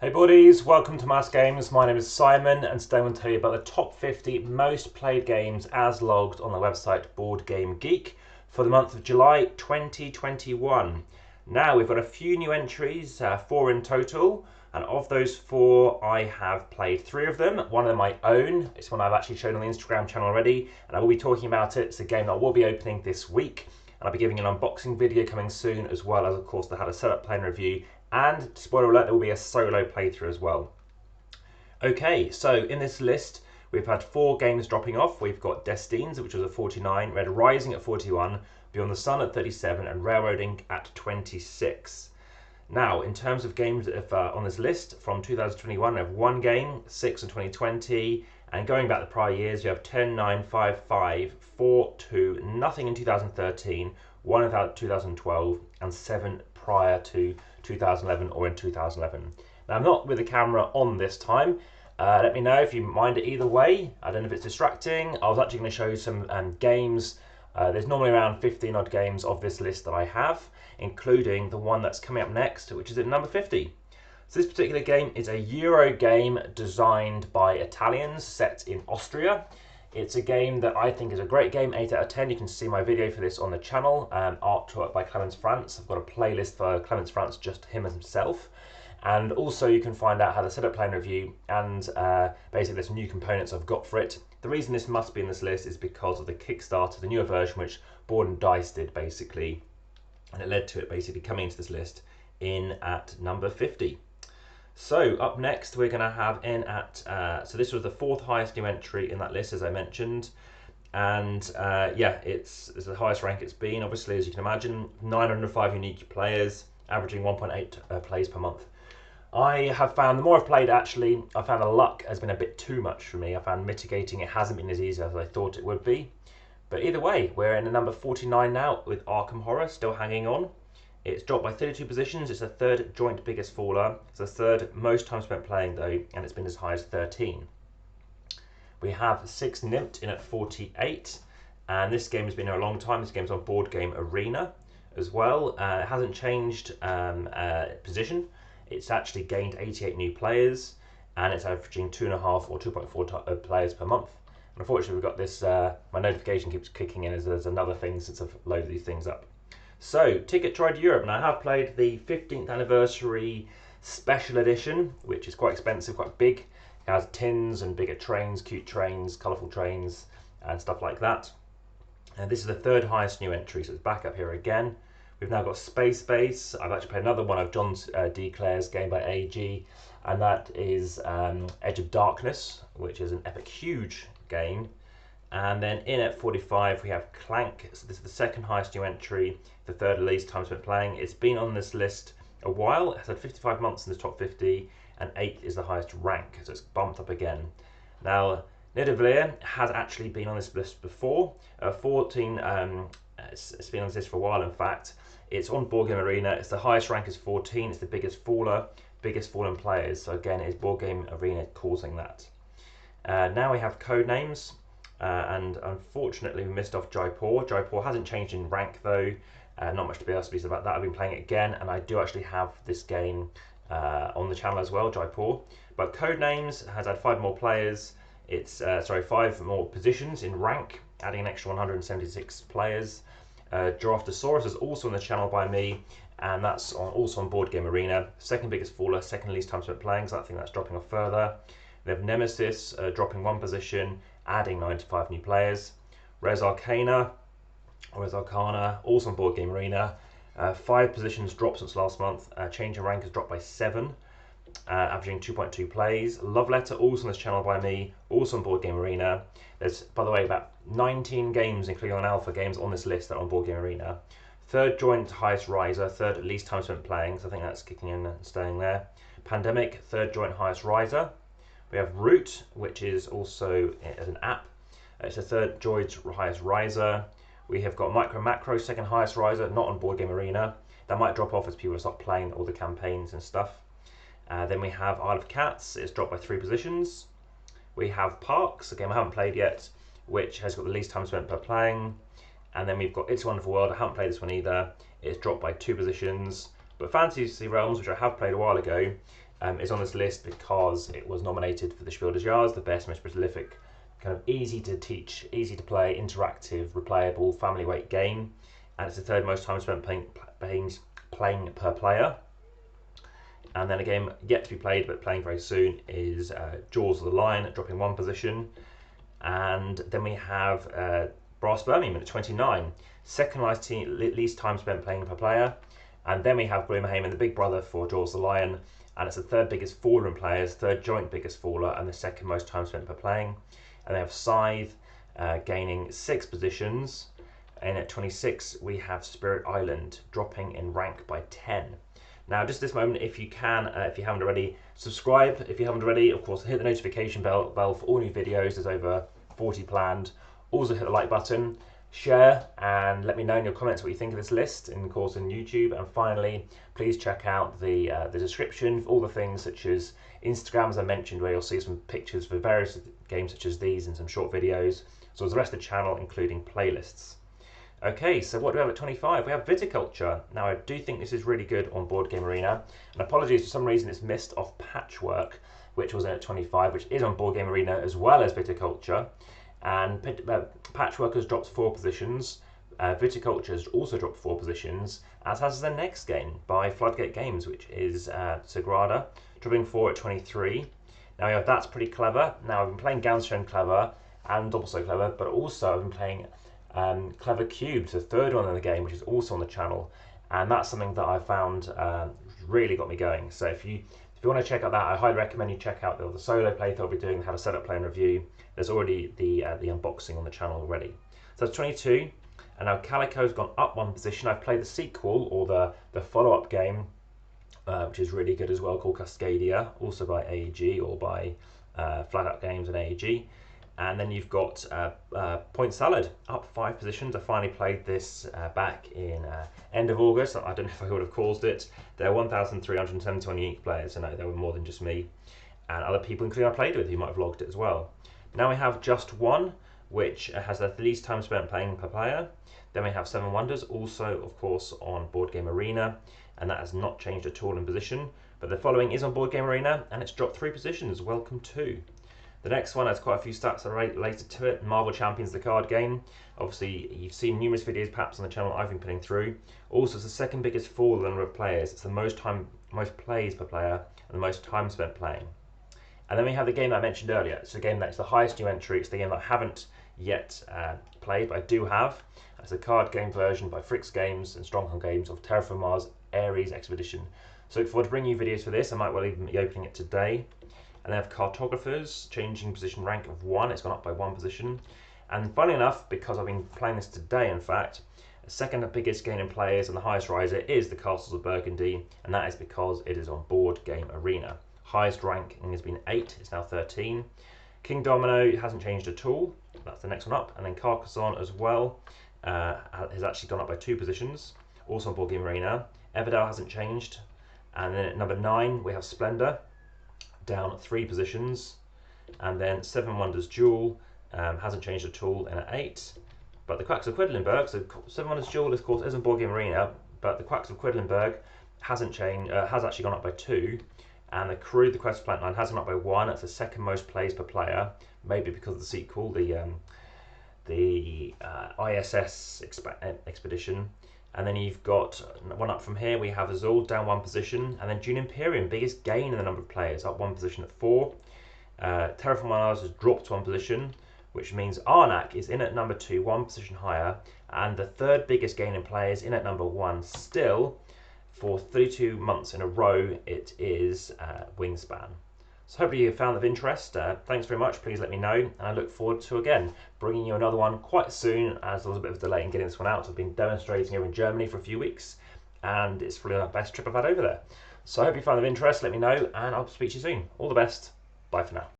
Hey buddies, welcome to AmassGames. My name is Simon and today I'm going to tell you about the top 50 most played games as logged on the website Board Game Geek for the month of July 2021. Now we've got a few new entries, 4 in total, and of those 4 I have played 3 of them. One of them I own, it's one I've actually shown on the Instagram channel already and I will be talking about it. It's a game that I will be opening this week and I'll be giving an unboxing video coming soon, as well as of course the how to set up, play and review. And spoiler alert, there will be a solo playthrough as well. Okay, so in this list, we've had 4 games dropping off. We've got Destines, which was at 49, Red Rising at 41, Beyond the Sun at 37, and Railroading at 26. Now, in terms of games on this list, from 2021, we have 1 game, 6 in 2020, and going back the prior years, you have 10, 9, 5, 5, 4, 2, nothing in 2013, 1 in 2012, and 7 prior to 2011 or in 2011. Now I'm not with the camera on this time. Let me know if you mind it either way. I don't know if it's distracting. I was actually going to show you some games. There's normally around 15 odd games of this list that I have, including the one that's coming up next, which is at number 50. So this particular game is a Euro game designed by Italians, set in Austria. It's a game that I think is a great game, 8 out of 10. You can see my video for this on the channel, artwork by Clemens France. I've got a playlist for Clemens France, just him as himself. And also you can find out how to set up, play and review, and basically there's some new components I've got for it. The reason this must be in this list is because of the Kickstarter, the newer version, which Board and Dice did basically. And it led to it basically coming into this list in at number 50. So up next we're going to have in at, so this was the 4th highest new entry in that list, as I mentioned, and yeah, it's the highest rank it's been, obviously, as you can imagine. 905 unique players, averaging 1.8 plays per month. I have found, the more I've played actually, I found the luck has been a bit too much for me. I found mitigating it hasn't been as easy as I thought it would be. But either way, we're in the number 49 now with Arkham Horror still hanging on. It's dropped by 32 positions. It's the 3rd joint biggest faller. It's the 3rd most time spent playing though, and it's been as high as 13. We have 6 Nimped in at 48, and this game has been here a long time. This game's on Board Game Arena as well. It hasn't changed position. It's actually gained 88 new players, and it's averaging 2.5 or 2.4 players per month. And unfortunately, we've got this, my notification keeps kicking in as there's another thing since I've loaded these things up. So, Ticket Tried Europe, and I have played the 15th anniversary special edition, which is quite expensive, quite big. It has tins and bigger trains, cute trains, colourful trains, and stuff like that. And this is the 3rd highest new entry, so it's back up here again. We've now got Space Base. I've actually played another one of John D. Clare's game by AG, and that is Edge of Darkness, which is an epic, huge game. And then in at 45 we have Clank. So this is the 2nd highest new entry, the 3rd least time spent playing. It's been on this list a while. It's had 55 months in the top 50, and 8th is the highest rank, so it's bumped up again. Now, Nidavellir has actually been on this list before. 14, it's been on this list for a while in fact. It's on Board Game Arena. It's the highest rank is 14. It's the biggest fallen players. So again, it's Board Game Arena causing that. Now we have Codenames. And unfortunately we missed off Jaipur. Jaipur hasn't changed in rank though, not much to be able to be said about that. I've been playing it again, and I do actually have this game on the channel as well, Jaipur. But Codenames has had 5 more players. It's 5 more positions in rank, adding an extra 176 players. Giraffosaurus is also on the channel by me, and that's also on Board Game Arena. 2nd biggest faller, 2nd least time spent playing, so I think that's dropping off further. We have Nemesis dropping 1 position, adding 95 new players. Res Arcana, also on Board Game Arena. 5 positions dropped since last month. Change in rank has dropped by 7, averaging 2.2 plays. Love Letter, also on this channel by me, also on Board Game Arena. There's, by the way, about 19 games, including on alpha games, on this list that are on Board Game Arena. 3rd joint highest riser, 3rd least time spent playing, so I think that's kicking in and staying there. Pandemic, 3rd joint highest riser. We have Root, which is also as an app. It's the 3rd joint highest riser. We have got Micro Macro, 2nd highest riser, not on Board Game Arena. That might drop off as people start playing all the campaigns and stuff. Then we have Isle of Cats. It's dropped by 3 positions. We have Parks, a game I haven't played yet, which has got the least time spent per playing. And then we've got It's a Wonderful World. I haven't played this one either. It's dropped by 2 positions. But Fantasy Realms, which I have played a while ago, is on this list because it was nominated for the Spiel.digital as the best, most prolific, kind of easy to teach, easy to play, interactive, replayable, family weight game, and it's the third most time spent playing per player. And then a game yet to be played but playing very soon is Jaws of the Lion, dropping one position. And then we have Brass Birmingham at 29, second least time spent playing per player. And then we have Gloomhaven, the big brother for Jaws of the Lion, and it's the third biggest faller in players, third joint biggest faller, and the second most time spent per playing. And they have Scythe gaining 6 positions. And at 26, we have Spirit Island dropping in rank by 10. Now, just this moment, if you can, if you haven't already, subscribe. If you haven't already, of course, hit the notification bell for all new videos. There's over 40 planned. Also hit the like button, share, and let me know in your comments what you think of this list, in of course, on YouTube. And finally, please check out the description for all the things such as Instagram, as I mentioned, where you'll see some pictures for various games such as these and some short videos, as well as the rest of the channel, including playlists. Okay, so what do we have at 25? We have Viticulture. Now, I do think this is really good on Board Game Arena. And apologies, for some reason it's missed off Patchwork, which was at 25, which is on Board Game Arena as well as Viticulture. And Patchwork has dropped 4 positions. Viticulture has also dropped 4 positions, as has the next game by Floodgate Games, which is Sagrada, dropping 4 at 23. Now, that's pretty clever. Now, I've been playing Ganshen Clever and also Clever, but also I've been playing Clever Cubes, the third one in the game, which is also on the channel, and that's something that I found really got me going. So if you want to check out that, I highly recommend you check out the solo playthrough I'll be doing, how to set up, play, and review. There's already the unboxing on the channel already. So that's 22, and now Calico's gone up 1 position. I've played the sequel, or the follow-up game, which is really good as well, called Cascadia, also by AEG, or by Flat Out Games and AEG. And then you've got Point Salad, up 5 positions. I finally played this back in end of August. I don't know if I would have caused it. There are 1,371 unique players, so no, there were more than just me. And other people, including I played with, who might have logged it as well. Now we have Just One, which has the least time spent playing per player. Then we have 7 Wonders, also, of course, on Board Game Arena. And that has not changed at all in position. But the following is on Board Game Arena, and it's dropped 3 positions. Welcome to. The next one has quite a few stats that are related to it. Marvel Champions, the card game. Obviously, you've seen numerous videos perhaps on the channel I've been putting through. Also, it's the second biggest fall in the number of players. It's the most plays per player and the most time spent playing. And then we have the game that I mentioned earlier. It's a game that's the highest new entry. It's the game that I haven't yet played, but I do have. It's a card game version by Fricks Games and Stronghold Games of Terraform Mars Ares Expedition. So look forward to bringing you videos for this. I might well even be opening it today. And they have Cartographers, changing position rank of 1. It's gone up by 1 position. And funny enough, because I've been playing this today, in fact, the second biggest gain in players and the highest riser is the Castles of Burgundy, and that is because it is on Board Game Arena. Highest ranking has been 8, it's now 13. King Domino hasn't changed at all, that's the next one up. And then Carcassonne as well has actually gone up by 2 positions, also on Board Game Arena. Everdell hasn't changed. And then at number 9, we have Splendor, down 3 positions. And then 7 Wonders Duel hasn't changed at all in at 8. But the Quacks of Quedlinburg, so 7 Wonders Duel, of course, isn't Board Game Arena, but the Quacks of Quedlinburg hasn't changed, has actually gone up by 2. And the Crew, the Quest Plant Line, has gone up by 1. That's the second most plays per player, maybe because of the sequel, the ISS Expedition. And then you've got one up from here. We have Azul down 1 position, and then Dune Imperium, biggest gain in the number of players, up 1 position at 4. Terraform Mars has dropped 1 position, which means Arnak is in at number 2, 1 position higher, and the third biggest gain in players in at number 1 still. For 32 months in a row, it is Wingspan. So hopefully you found of interest. Thanks very much. Please let me know, and I look forward to, again, bringing you another one quite soon, as there was a bit of a delay in getting this one out. I've been demonstrating over in Germany for a few weeks, and it's probably the best trip I've had over there. So I hope you found of interest. Let me know, and I'll speak to you soon. All the best. Bye for now.